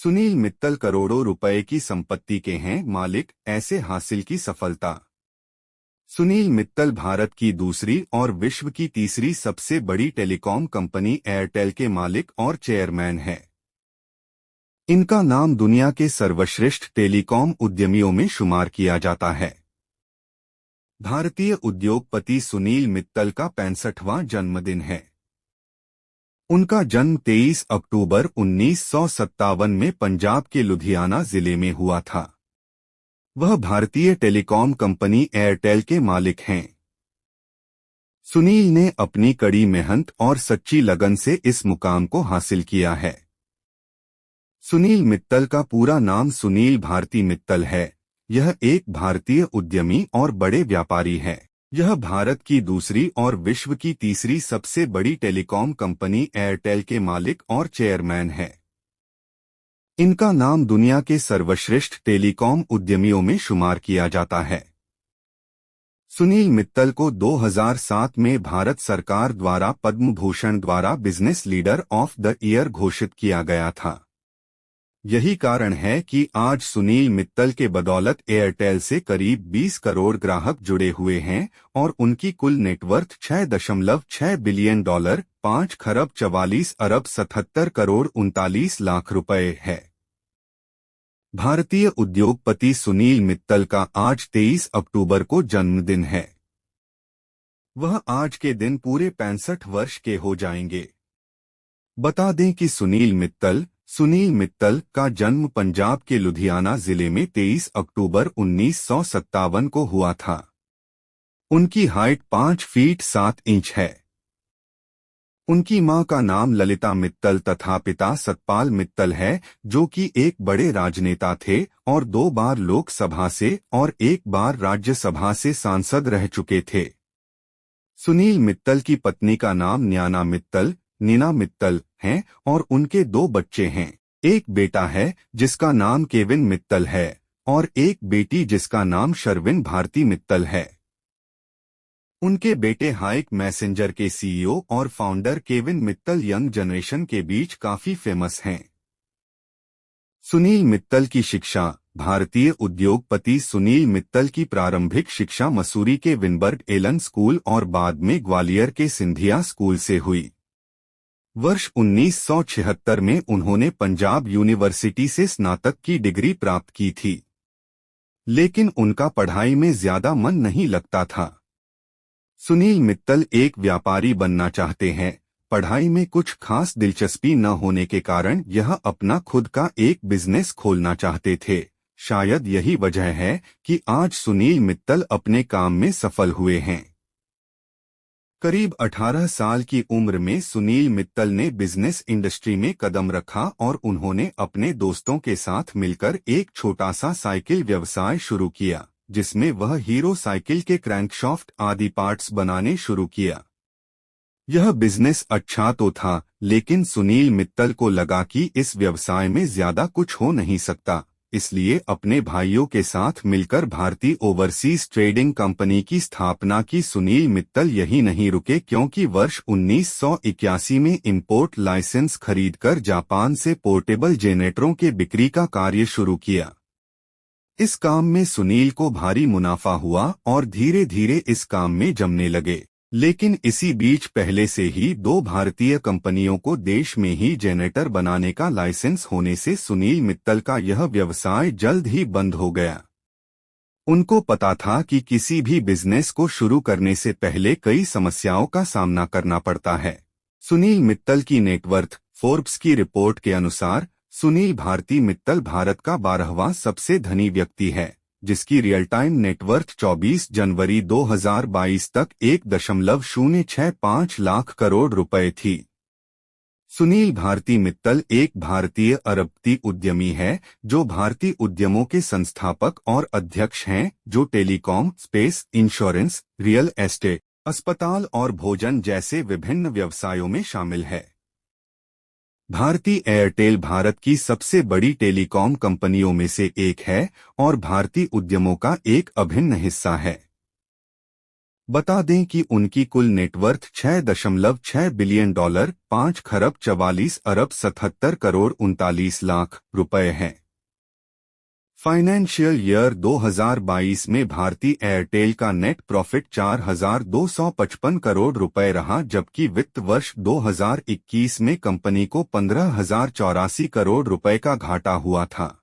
सुनील मित्तल करोड़ों रुपए की संपत्ति के हैं मालिक, ऐसे हासिल की सफलता। सुनील मित्तल भारत की दूसरी और विश्व की तीसरी सबसे बड़ी टेलीकॉम कंपनी एयरटेल के मालिक और चेयरमैन हैं। इनका नाम दुनिया के सर्वश्रेष्ठ टेलीकॉम उद्यमियों में शुमार किया जाता है। भारतीय उद्योगपति सुनील मित्तल का 65वां जन्मदिन है। उनका जन्म 23 अक्टूबर 1957 में पंजाब के लुधियाना जिले में हुआ था। वह भारतीय टेलीकॉम कंपनी एयरटेल के मालिक हैं। सुनील ने अपनी कड़ी मेहनत और सच्ची लगन से इस मुकाम को हासिल किया है। सुनील मित्तल का पूरा नाम सुनील भारती मित्तल है। यह एक भारतीय उद्यमी और बड़े व्यापारी है। यह भारत की दूसरी और विश्व की तीसरी सबसे बड़ी टेलीकॉम कंपनी एयरटेल के मालिक और चेयरमैन है। इनका नाम दुनिया के सर्वश्रेष्ठ टेलीकॉम उद्यमियों में शुमार किया जाता है। सुनील मित्तल को 2007 में भारत सरकार द्वारा पद्म भूषण द्वारा business leader of the year घोषित किया गया था। यही कारण है कि आज सुनील मित्तल के बदौलत एयरटेल से करीब 20 करोड़ ग्राहक जुड़े हुए हैं और उनकी कुल नेटवर्थ $6.6 बिलियन, 5 खरब 44 अरब 77 करोड़ 39 लाख रुपए है। भारतीय उद्योगपति सुनील मित्तल का आज 23 अक्टूबर को जन्मदिन है। वह आज के दिन पूरे 65 वर्ष के हो जाएंगे। बता दें कि सुनील मित्तल का जन्म पंजाब के लुधियाना जिले में 23 अक्टूबर 1957 को हुआ था। उनकी हाइट 5 फीट 7 इंच है। उनकी मां का नाम ललिता मित्तल तथा पिता सतपाल मित्तल है, जो कि एक बड़े राजनेता थे और 2 बार लोकसभा से और 1 बार राज्यसभा से सांसद रह चुके थे। सुनील मित्तल की पत्नी का नाम नीना मित्तल है और उनके 2 बच्चे हैं। एक बेटा है जिसका नाम केविन मित्तल है और एक बेटी जिसका नाम शर्विन भारती मित्तल है। उनके बेटे हाइक मैसेंजर के सीईओ और founder Kevin Mittal young generation के बीच काफी फेमस हैं। सुनील मित्तल की शिक्षा। भारतीय उद्योगपति सुनील मित्तल की प्रारंभिक शिक्षा मसूरी के विनबर्ग एलन स्कूल और बाद में ग्वालियर के सिंधिया स्कूल से हुई। वर्ष 1976 में उन्होंने पंजाब यूनिवर्सिटी से स्नातक की डिग्री प्राप्त की थी, लेकिन उनका पढ़ाई में ज्यादा मन नहीं लगता था। सुनील मित्तल एक व्यापारी बनना चाहते हैं। पढ़ाई में कुछ खास दिलचस्पी न होने के कारण यह अपना खुद का एक बिजनेस खोलना चाहते थे। शायद यही वजह है कि आज सुनील मित्तल अपने काम में सफल हुए हैं। करीब 18 साल की उम्र में सुनील मित्तल ने बिजनेस इंडस्ट्री में कदम रखा और उन्होंने अपने दोस्तों के साथ मिलकर एक छोटा सा साइकिल व्यवसाय शुरू किया, जिसमें वह हीरो साइकिल के क्रैंकशाफ्ट आदि पार्ट्स बनाने शुरू किया। यह बिजनेस अच्छा तो था, लेकिन सुनील मित्तल को लगा कि इस व्यवसाय में ज्यादा कुछ हो नहीं सकता, इसलिए अपने भाइयों के साथ मिलकर भारतीय ओवरसीज ट्रेडिंग कंपनी की स्थापना की। सुनील मित्तल यही नहीं रुके, क्योंकि वर्ष 1981 में इंपोर्ट लाइसेंस खरीदकर जापान से पोर्टेबल जनरेटरों के बिक्री का कार्य शुरू किया। इस काम में सुनील को भारी मुनाफा हुआ और धीरे धीरे इस काम में जमने लगे। लेकिन इसी बीच पहले से ही 2 भारतीय कंपनियों को देश में ही जनरेटर बनाने का लाइसेंस होने से सुनील मित्तल का यह व्यवसाय जल्द ही बंद हो गया। उनको पता था कि किसी भी बिजनेस को शुरू करने से पहले कई समस्याओं का सामना करना पड़ता है। सुनील मित्तल की नेटवर्थ। फोर्ब्स की रिपोर्ट के अनुसार सुनील भारती मित्तल भारत का 12वां सबसे धनी व्यक्ति है, जिसकी रियल टाइम नेटवर्थ 24 जनवरी 2022 तक 1.065 लाख करोड़ रुपए थी। सुनील भारती मित्तल एक भारतीय अरबपति उद्यमी है, जो भारतीय उद्यमों के संस्थापक और अध्यक्ष हैं, जो telecom, space, insurance, real estate, अस्पताल और भोजन जैसे विभिन्न व्यवसायों में शामिल है। भारती एयरटेल भारत की सबसे बड़ी टेलीकॉम कंपनियों में से एक है और भारतीय उद्यमों का एक अभिन्न हिस्सा है। बता दें कि उनकी कुल नेटवर्थ 6.6 बिलियन डॉलर 5 खरब 44 अरब 77 करोड़ 39 लाख रुपए है। फाइनेंशियल ईयर 2022 में भारती एयरटेल का नेट प्रॉफिट 4,255 करोड़ रुपए रहा, जबकि वित्त वर्ष 2021 में कंपनी को 15,084 करोड़ रुपए का घाटा हुआ था।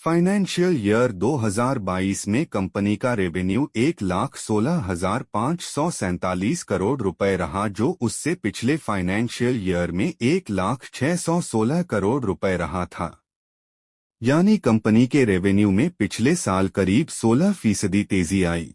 फाइनेंशियल ईयर 2022 में कंपनी का रेवेन्यू 1,16,547 करोड़ रुपए रहा, जो उससे पिछले फाइनेंशियल ईयर में 1,06,16 करोड़ रुपए रहा था। यानी कंपनी के रेवेन्यू में पिछले साल करीब 16% तेजी आई।